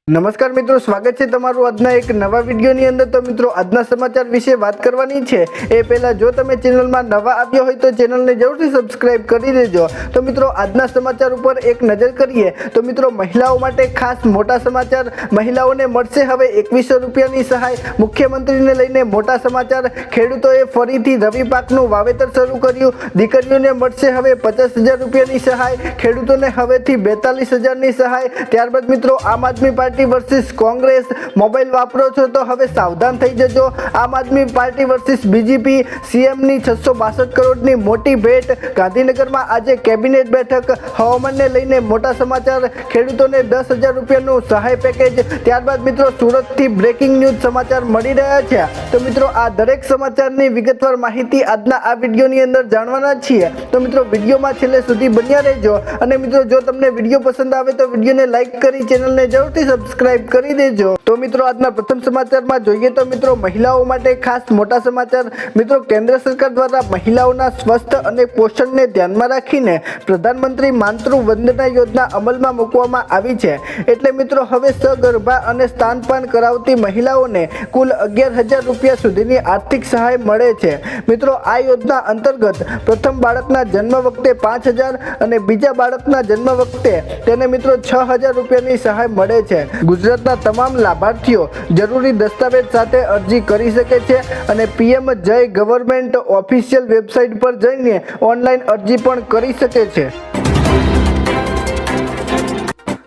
નમસ્કાર મિત્રો, સ્વાગત છે તમારું આજના એક નવા વિડીયોની અંદર। તો મિત્રો આજના સમાચાર વિશે વાત કરવાની છે એ પહેલા જો તમે ચેનલમાં નવા આવ્યા હોય તો ચેનલને જરૂરથી સબસ્ક્રાઇબ કરી દેજો। તો મિત્રો આજના સમાચાર ઉપર એક નજર કરીએ તો મિત્રો મહિલાઓ માટે ખાસ મોટા સમાચાર। મહિલાઓને મળશે હવે 2100 રૂપિયાની સહાય। મુખ્યમંત્રીને લઈને મોટા સમાચાર। ખેડૂતોએ ફરીથી રવિ પાકનું વાવેતર શરૂ કર્યું। દીકરીઓને મળશે હવે 50,000 રૂપિયાની સહાય। ખેડૂતોને હવેથી 42,000ની સહાય। ત્યારબાદ મિત્રો આમ આદમી પાર્ટી વર્સિસ કોંગ્રેસ। મોબાઈલ વાપરો છો તો હવે સાવધાન થઈ જજો। આમ આદમી પાર્ટી વર્સિસ બીજેપી। સીએમની 662 કરોડની મોટી ભેટ। ગાંધીનગરમાં આજે કેબિનેટ બેઠક। હવામાનને લઈને મોટા સમાચાર। ખેડૂતોને 10,000 રૂપિયાનું સહાય પેકેજ। ત્યારબાદ મિત્રો સુરતથી બ્રેકિંગ ન્યૂઝ સમાચાર મળી રહ્યા છે। તો મિત્રો આ દરેક સમાચારની વિગતવાર માહિતી આજના આ વિડીયોની અંદર જાણવાના છીએ। તો મિત્રો વિડીયોમાં છેલ્લે સુધી બન્યા રહેજો। અને મિત્રો જો તમને વિડીયો પસંદ આવે તો વિડીયોને લાઈક કરી ચેનલને જરૂરથી સબસ્ક્રાઇબ કરી દેજો। તો મિત્રો આજના પ્રથમ સમાચારમાં જોઈએ તો મિત્રો મહિલાઓ માટે ખાસ મોટા સમાચાર। મિત્રો કેન્દ્ર સરકાર દ્વારા મહિલાઓના સ્વાસ્થ્ય અને પોષણને ધ્યાનમાં રાખીને પ્રધાનમંત્રી માતૃ વંદના યોજના અમલમાં મૂકવામાં આવી છે। એટલે મિત્રો હવે સગર્ભા અને સ્તનપાન કરાવતી મહિલાઓને કુલ 11,000 રૂપિયા સુધીની આર્થિક સહાય મળે છે। મિત્રો આ યોજના અંતર્ગત પ્રથમ બાળકના જન્મ વખતે 5,000 અને બીજા બાળકના જન્મ વખતે તેને મિત્રો 6,000 રૂપિયાની સહાય મળે છે। ગુજરાતના તમામ લાભાર્થીઓ જરૂરી દસ્તાવેજ સાથે અરજી કરી શકે છે અને પીએમ જય ગવર્મેન્ટ ઓફિશિયલ વેબસાઇટ પર જઈને ઓનલાઈન અરજી પણ કરી શકે છે।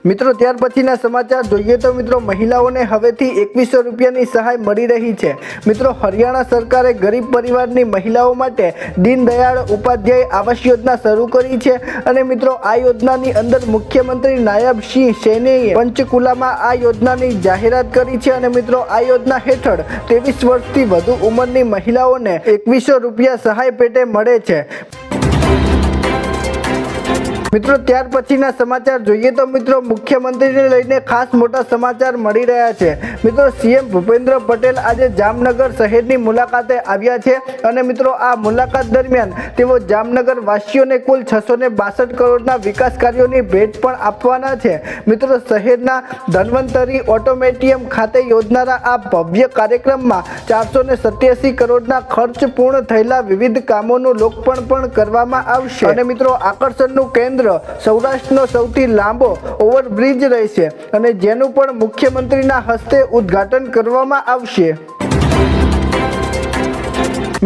મિત્રો ત્યાર પછીના સમાચાર જોઈએ તો મિત્રો મહિલાઓને હવેથી 2100 રૂપિયાની સહાય મળી રહી છે। મિત્રો હરિયાણા સરકારે ગરીબ પરિવારની મહિલાઓ માટે દીનદયાળ ઉપાધ્યાય આવાસ યોજના શરૂ કરી છે અને મિત્રો આ યોજનાની અંદર મુખ્યમંત્રી નાયબ સિંહ સૈનીએ પંચકુલામાં આ યોજનાની જાહેરાત કરી છે અને મિત્રો આ યોજના હેઠળ 23 વર્ષથી વધુ ઉંમરની મહિલાઓને 2100 રૂપિયા સહાય પેટે મળે છે। મિત્રો ત્યાર પછીના સમાચાર જોઈએ તો મિત્રો મુખ્યમંત્રીને લઈને ખાસ મોટા સમાચાર મળી રહ્યા છે। મિત્રો સીએમ ભૂપેન્દ્ર પટેલ આજે જામનગર શહેરની મુલાકાતે આવ્યા છે અને મિત્રો આ મુલાકાત દરમિયાન તેઓ જામનગર વાસીઓને કુલ 662 કરોડના વિકાસ કાર્યોની ભેટ પણ આપવાના છે। મિત્રો શહેરના ધન્વંતરી ઓટોમેટિયમ ખાતે યોજનારા આ ભવ્ય કાર્યક્રમમાં 487 કરોડના ખર્ચ પૂર્ણ થયેલા વિવિધ કામોનું લોકાર્પણ પણ કરવામાં આવશે અને મિત્રો આકર્ષણનું કેન્દ્ર સૌરાષ્ટ્રનો સૌથી લાંબો ઓવરબ્રિજ રહેશે અને જેનું પણ મુખ્યમંત્રીના હસ્તે ઉદ્ઘાટન કરવામાં આવશે।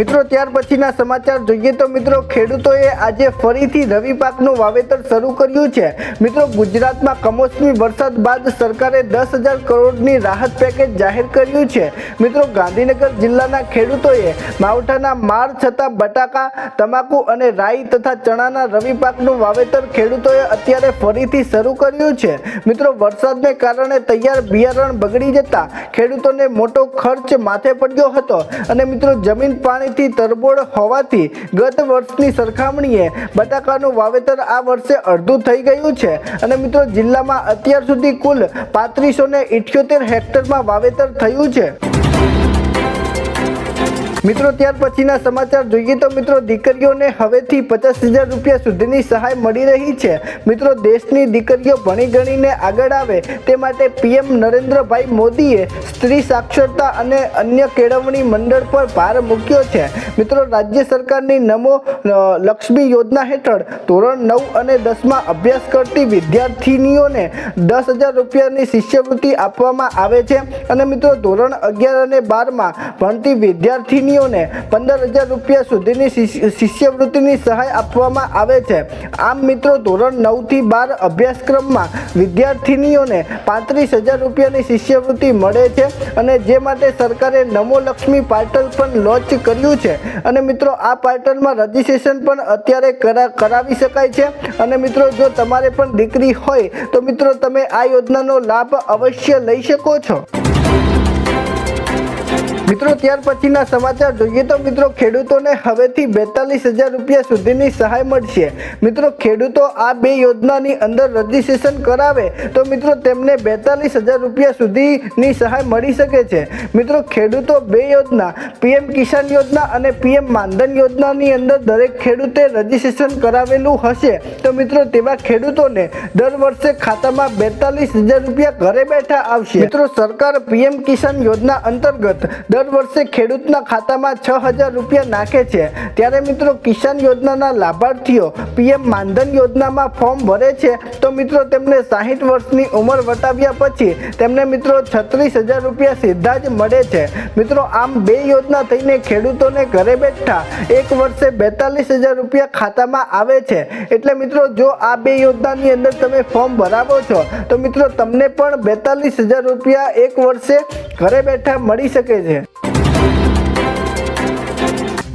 મિત્રો ત્યાર પછીના સમાચાર જોઈએ તો મિત્રો ખેડૂતોએ આજે ફરીથી રવિ પાકનું વાવેતર શરૂ કર્યું છે। મિત્રો ગુજરાતમાં કમોસમી વરસાદ બાદ સરકારે 10,000 કરોડની રાહત પેકેજ જાહેર કર્યું છે। મિત્રો ગાંધીનગર જિલ્લાના ખેડૂતોએ માવઠાના માર છતાં બટાકા, તમાકુ અને રાઈ તથા ચણાના રવિ પાકનું વાવેતર ખેડૂતોએ અત્યારે ફરીથી શરૂ કર્યું છે। મિત્રો વરસાદને કારણે તૈયાર બિયારણ બગડી જતા ખેડૂતોને મોટો ખર્ચ માથે પડ્યો હતો અને મિત્રો જમીન પાણીથી તરબોળ હોવાથી ગત વર્ષની સરખામણીએ બટાકાનું વાવેતર આ વર્ષે અડધું થઈ ગયું છે અને મિત્રો જિલ્લામાં અત્યાર સુધી કુલ 3578 હેક્ટરમાં વાવેતર થયું છે। મિત્રો ત્યાર પછીના સમાચાર જોઈએ તો મિત્રો દીકરીઓને હવેથી 50,000 રૂપિયા સુધીની સહાય મળી રહી છે। મિત્રો દેશની દીકરીઓ ભણી ગણીને આગળ આવે તે માટે પીએમ નરેન્દ્રભાઈ મોદીએ સ્ત્રી સાક્ષરતા અને અન્ય કેળવણી મંડળ પર ભાર મૂક્યો છે। મિત્રો રાજ્ય સરકારની નમો લક્ષ્મી યોજના હેઠળ ધોરણ 9 અને 10માં અભ્યાસ કરતી વિદ્યાર્થીનીઓને 10,000 રૂપિયાની શિષ્યવૃત્તિ આપવામાં આવે છે અને મિત્રો ધોરણ 11 અને 12માં ભણતી વિદ્યાર્થીની 15,000 રૂપિયા સુધીની શિષ્યવૃત્તિની સહાય આપવામાં આવે છે। આમ મિત્રો ધોરણ 9 થી 12 અભ્યાસક્રમમાં વિદ્યાર્થીનીઓને 35,000 રૂપિયાની શિષ્યવૃત્તિ મળે છે અને જે માટે સરકારે નમો લક્ષ્મી પોર્ટલ પણ લોન્ચ કર્યું છે અને મિત્રો આ પોર્ટલમાં રજીસ્ટ્રેશન પણ અત્યારે કરાવી શકાય છે અને મિત્રો જો તમારે પણ દીકરી હોય તો મિત્રો તમે આ યોજનાનો લાભ અવશ્ય લઈ શકો છો। મિત્રો ત્યાર પછીના સમાચાર જોઈએ તો મિત્રો ખેડૂતોને હવેથી 42,000 રૂપિયા સુધીની સહાય મળશે। મિત્રો ખેડૂતો આ બે યોજનાની અંદર રજીસ્ટ્રેશન કરાવે તો મિત્રો તેમને 42,000 રૂપિયા સુધીની સહાય મળી શકે છે। મિત્રો ખેડૂતો બે યોજના PM કિસાન યોજના અને PM માનધન યોજનાની અંદર દરેક ખેડૂતે રજીસ્ટ્રેશન કરાવેલું હશે તો મિત્રો તેવા ખેડૂતોને દર વર્ષે ખાતામાં 42,000 રૂપિયા ઘરે બેઠા આવશે। મિત્રો સરકાર PM કિસાન યોજના અંતર્ગત દર વર્ષે ખેડૂતના ખાતામાં 6,000 રૂપિયા નાખે છે। ત્યારે મિત્રો કિસાન યોજનાના લાભાર્થીઓ PM માનધન યોજનામાં ફોર્મ ભરે છે તો મિત્રો તેમને 60 વર્ષની ઉંમર વટાવ્યા પછી તેમને મિત્રો 36,000 રૂપિયા સીધા જ મળે છે। મિત્રો આમ બે યોજના થઈને ખેડૂતોને ઘરે બેઠા એક વર્ષે 42,000 રૂપિયા ખાતામાં આવે છે। એટલે મિત્રો જો આ બે યોજનાની અંદર તમે ફોર્મ ભરાવો છો તો મિત્રો તમને પણ 42,000 રૂપિયા એક વર્ષે ઘરે બેઠા મળી શકે છે।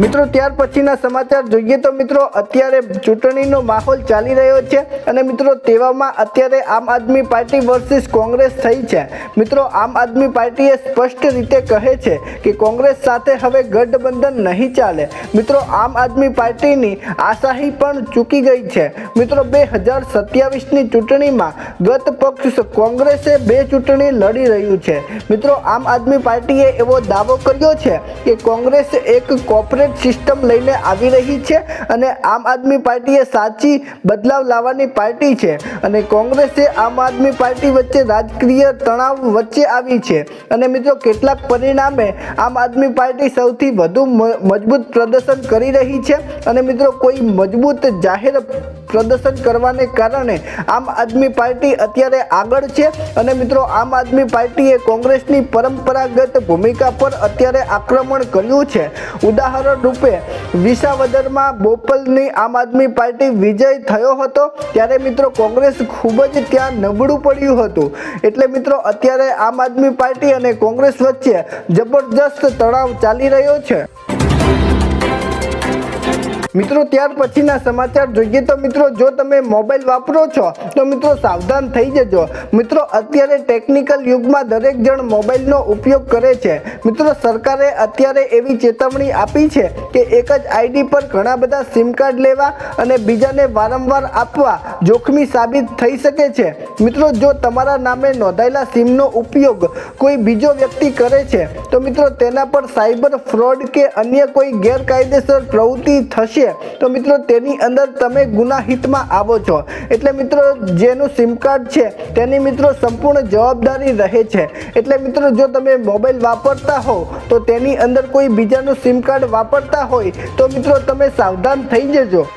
મિત્રો ત્યાર પછીના સમાચાર જોઈએ તો મિત્રો અત્યારે ચૂંટણીનો માહોલ ચાલી રહ્યો છે અને મિત્રો તેવામાં અત્યારે આમ આદમી પાર્ટી વર્સિસ કોંગ્રેસ થઈ છે। મિત્રો આમ આદમી પાર્ટીએ સ્પષ્ટ રીતે કહે છે કે કોંગ્રેસ સાથે હવે ગઠબંધન નહીં ચાલે। મિત્રો આમ આદમી પાર્ટીની આશાહી પણ ચૂકી ગઈ છે। મિત્રો 2027ની ચૂંટણીમાં ગત પક્ષ કોંગ્રેસે બે ચૂંટણી લડી રહ્યું છે। મિત્રો આમ આદમી પાર્ટીએ એવો દાવો કર્યો છે કે કોંગ્રેસ એક કોર્પોરેટ સિસ્ટમ લઈને આવી રહી છે અને આમ આદમી પાર્ટીએ સાચી બદલાવ લાવવાની પાર્ટી છે અને કોંગ્રેસે આમ આદમી પાર્ટી વચ્ચે રાજકીય તણાવ વચ્ચે આવી છે અને મિત્રો કેટલાક પરિણામે આમ આદમી પાર્ટી સૌથી વધુ મજબૂત પ્રદર્શન કરી રહી છે અને મિત્રો કોઈ મજબૂત જાહેર પ્રદર્શન કરવાને કારણે આમ આદમી પાર્ટી અત્યારે આગળ છે અને મિત્રો આમ આદમી પાર્ટીએ કોંગ્રેસની પરંપરાગત ભૂમિકા પર અત્યારે આક્રમણ કર્યું છે। ઉદાહરણ રૂપે વિસાવદરમાં બોપલની આમ આદમી પાર્ટી વિજય થયો હતો ત્યારે મિત્રો કોંગ્રેસ ખૂબ જ ત્યાં નબળું પડ્યું હતું। એટલે મિત્રો અત્યારે આમ આદમી પાર્ટી અને કોંગ્રેસ વચ્ચે જબરજસ્ત તણાવ ચાલી રહ્યો છે। મિત્રો ત્યાર પછીના સમાચાર જોઈએ તો મિત્રો જો તમે મોબાઈલ વાપરો છો તો મિત્રો સાવધાન થઈ જજો। મિત્રો અત્યારે ટેકનિકલ યુગમાં દરેક જણ મોબાઈલનો ઉપયોગ કરે છે। મિત્રો સરકારે અત્યારે એવી ચેતવણી આપી છે કે એક જ આઈડી પર ઘણા બધા સિમ કાર્ડ લેવા અને બીજાને વારંવાર આપવા જોખમી સાબિત થઈ શકે છે। મિત્રો જો તમારા નામે નોંધાયેલા સિમનો ઉપયોગ કોઈ બીજો વ્યક્તિ કરે છે તો મિત્રો તેના પર સાયબર ફ્રોડ કે અન્ય કોઈ ગેરકાયદેસર પ્રવૃત્તિ થશે તો મિત્રો તેની અંદર તમે ગુનાહિતમાં આવો છો। એટલે મિત્રો જેનું સિમ કાર્ડ છે તેની મિત્રો સંપૂર્ણ જવાબદારી રહે છે। એટલે મિત્રો જો તમે મોબાઈલ વાપરતા હો તો તેની અંદર કોઈ બીજાનું સિમ કાર્ડ વાપરતા હોય તો મિત્રો તમે સાવધાન થઈ જજો।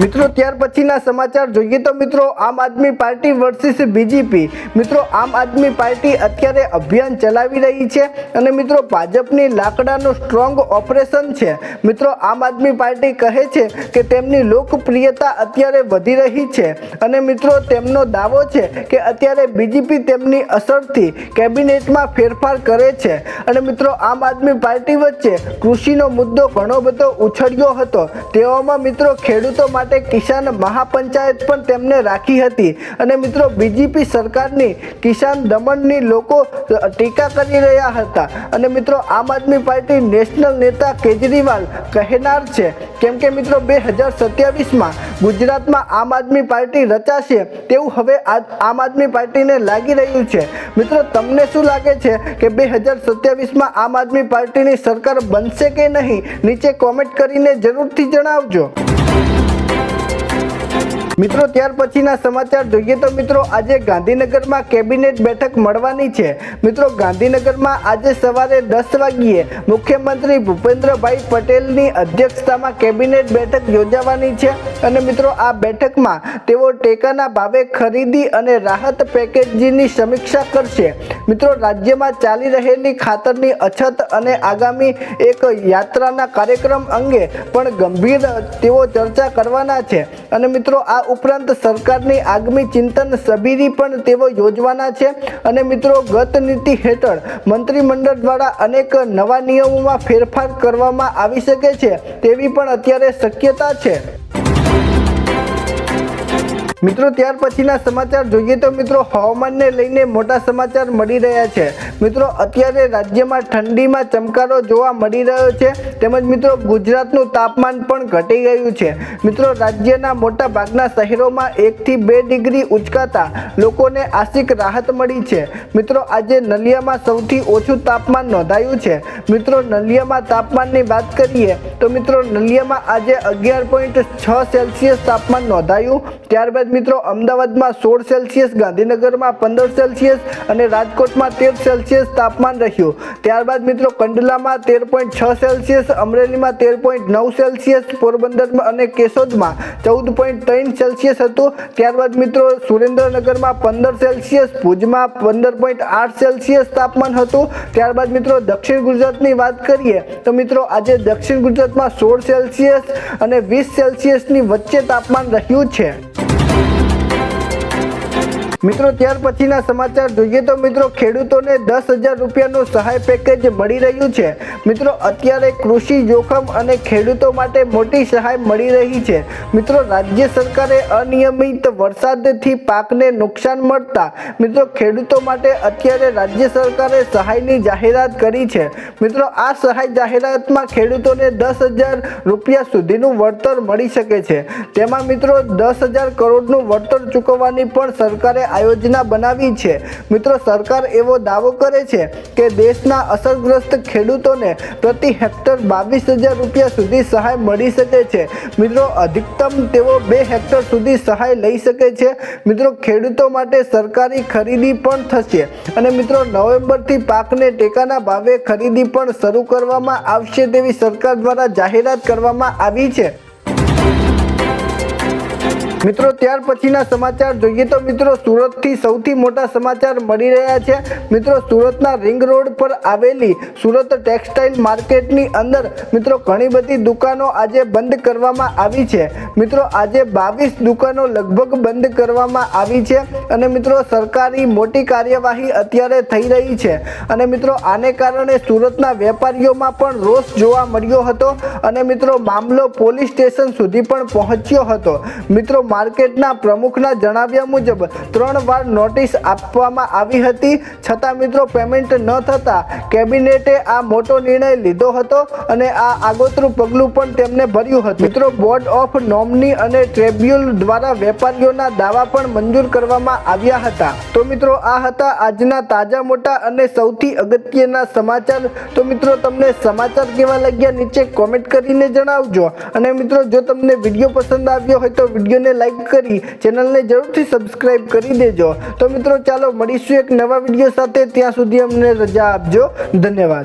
મિત્રો ત્યાર પછીના સમાચાર જોઈએ તો મિત્રો આમ આદમી પાર્ટી વર્સિસ બીજેપી। મિત્રો આમ આદમી પાર્ટી અત્યારે અભિયાન ચલાવી રહી છે અને મિત્રો ભાજપની લાકડાનું સ્ટ્રોંગ ઓપરેશન છે। મિત્રો આમ આદમી પાર્ટી કહે છે કે તેમની લોકપ્રિયતા અત્યારે વધી રહી છે અને મિત્રો તેમનો દાવો છે કે અત્યારે બીજેપી તેમની અસરથી કેબિનેટમાં ફેરફાર કરે છે અને મિત્રો આમ આદમી પાર્ટી વચ્ચે કૃષિનો મુદ્દો ઘણો બધો ઉછળ્યો હતો। તેવામાં મિત્રો ખેડૂતો માટે કિસાન મહાપંચાયત પણ તેમને રાખી હતી અને મિત્રો બીજેપી સરકારની કિસાન દમનની લોકો ટીકા કરી રહ્યા હતા અને મિત્રો આમ આદમી પાર્ટી નેશનલ નેતા કેજરીવાલ કહેનાર છે કેમ કે મિત્રો 2027માં ગુજરાતમાં આમ આદમી પાર્ટી રચાશે તેવું હવે આમ આદમી પાર્ટીને લાગી રહ્યું છે। મિત્રો તમને શું લાગે છે કે 2027માં આમ આદમી પાર્ટીની સરકાર બનશે કે નહીં? નીચે કોમેન્ટ કરીને જરૂરથી જણાવજો। મિત્રો ત્યાર પછીના સમાચાર જોઈએ તો મિત્રો આજે ગાંધીનગરમાં કેબિનેટ બેઠક મળવાની છે। મિત્રો ગાંધીનગરમાં આજે સવારે 10 વાગ્યે મુખ્યમંત્રી ભૂપેન્દ્રભાઈ પટેલની અધ્યક્ષતામાં કેબિનેટ બેઠક યોજાવાની છે અને મિત્રો આ બેઠકમાં તેઓ ટેકાના ભાવે ખરીદી અને રાહત પેકેજની સમીક્ષા કરશે। મિત્રો રાજ્યમાં ચાલી રહેલી ખાતરની અછત અને આગામી એક યાત્રાના કાર્યક્રમ અંગે પણ ગંભીર તેઓ ચર્ચા કરવાના છે અને મિત્રો આ ઉપરાંત સરકારની આગામી ચિંતન શિબિર પણ તેઓ યોજવાના છે અને મિત્રો ગત નીતિ હેઠળ મંત્રીમંડળ દ્વારા અનેક નવા નિયમોમાં ફેરફાર કરવામાં આવી શકે છે તેવી પણ અત્યારે શક્યતા છે। મિત્રો ત્યાર પછીના સમાચાર જોઈએ તો મિત્રો હવામાનને લઈને મોટા સમાચાર મળી રહ્યા છે। મિત્રો અત્યારે રાજ્યમાં ઠંડીમાં ચમકારો જોવા મળી રહ્યો છે, તેમજ મિત્રો ગુજરાતનું તાપમાન પણ ઘટી ગયું છે। મિત્રો રાજ્યના મોટા ભાગના શહેરોમાં 1 થી 2 ડિગ્રી ઉંચકાતા લોકોને આંશિક રાહત મળી છે। મિત્રો આજે નલિયામાં સૌથી ઓછું તાપમાન નોંધાયું છે। મિત્રો નલિયામાં તાપમાનની વાત કરીએ તો મિત્રો નલિયામાં આજે 11.6 સેલ્સિયસ તાપમાન નોંધાયું। ત્યારબાદ મિત્રો અમદાવાદમાં 16 સેલ્સિયસ, ગાંધીનગરમાં 15 સેલ્સિયસ અને રાજકોટમાં 13 સેલ્સિયસ તાપમાન રહ્યું। ત્યારબાદ મિત્રો કંડલામાં 13.6 સેલ્સિયસ, અમરેલીમાં 13.9 સેલ્સિયસ, પોરબંદરમાં અને કેશોદમાં 14.3 સેલ્સિયસ હતું। ત્યારબાદ મિત્રો સુરેન્દ્રનગરમાં 15 સેલ્સિયસ, ભુજમાં 15.8 સેલ્સિયસ તાપમાન હતું। ત્યારબાદ મિત્રો દક્ષિણ ગુજરાતની વાત કરીએ તો મિત્રો આજે દક્ષિણ ગુજરાતમાં 16 સેલ્સિયસ અને 20 સેલ્સિયસની વચ્ચે તાપમાન રહ્યું છે। મિત્રો ત્યાર પછીના સમાચાર જોઈએ તો મિત્રો ખેડૂતોને 10,000 રૂપિયાનું સહાય પેકેજ મળી રહ્યું છે। મિત્રો અત્યારે કૃષિ જોખમ અને ખેડૂતો માટે મોટી સહાય મળી રહી છે। મિત્રો રાજ્ય સરકારે અનિયમિત વરસાદથી પાકને નુકસાન મળતા મિત્રો ખેડૂતો માટે અત્યારે રાજ્ય સરકારે સહાયની જાહેરાત કરી છે। મિત્રો આ સહાય જાહેરાતમાં ખેડૂતોને 10,000 રૂપિયા સુધીનું વળતર મળી શકે છે। તેમાં મિત્રો 10,000 કરોડનું વળતર ચૂકવવાની પણ સરકારે આ યોજના બનાવી છે। મિત્રો સરકાર એવો દાવો કરે છે કે દેશના અસરગ્રસ્ત ખેડૂતોને પ્રતિ હેક્ટર 22,000 રૂપિયા સુધી સહાય મળી શકે છે। મિત્રો અધિકતમ તેઓ 2 હેક્ટર સુધી સહાય લઈ શકે છે। મિત્રો ખેડૂતો માટે સરકારી ખરીદી પણ થશે અને મિત્રો નવેમ્બરથી પાકને ટેકાના ભાવે ખરીદી પણ શરૂ કરવામાં આવશે તેવી સરકાર દ્વારા જાહેરાત કરવામાં આવી છે। મિત્રો ત્યાર પછીના સમાચાર જોઈએ તો મિત્રો સુરતથી સૌથી મોટા સમાચાર મળી રહ્યા છે। મિત્રો સુરતના રિંગ રોડ પર આવેલી સુરત ટેક્સટાઇલ માર્કેટની અંદર મિત્રો ઘણી બધી દુકાનો આજે બંધ કરવામાં આવી છે। મિત્રો આજે 22 દુકાનો લગભગ બંધ કરવામાં આવી છે અને મિત્રો સરકારી મોટી કાર્યવાહી અત્યારે થઈ રહી છે અને મિત્રો આને કારણે સુરતના વેપારીઓમાં પણ રોષ જોવા મળ્યો હતો અને મિત્રો મામલો પોલીસ સ્ટેશન સુધી પણ પહોંચ્યો હતો। મિત્રો માર્કેટના પ્રમુખના જણાવ્યા મુજબ 3 વાર નોટિસ આપવામાં આવી હતી, છતાં મિત્રો પેમેન્ટ ન થતાં કેબિનેટે આ મોટો નિર્ણય લીધો હતો અને આ આગોતરું પગલું પણ તેમને ભર્યું હતું। મિત્રો બોર્ડ ઓફ નોમની અને ટ્રિબ્યુનલ દ્વારા વેપારીઓના દાવા પણ મંજૂર કરવામાં આવ્યા હતા। તો મિત્રો આ હતા આજના તાજા મોટા અને સૌથી અગત્યના સમાચાર। તો મિત્રો તમને સમાચાર કેવા લાગ્યા નીચે કોમેન્ટ કરીને જણાવજો અને મિત્રો જો તમને વિડીયો પસંદ આવ્યો હોય તો વિડીયોને લાઈક કરી ચેનલને જરૂરથી સબસ્ક્રાઇબ કરી દેજો। તો મિત્રો ચાલો મળીશું એક નવા વિડીયો સાથે, ત્યાં સુધી અમને રજા આપજો। ધન્યવાદ।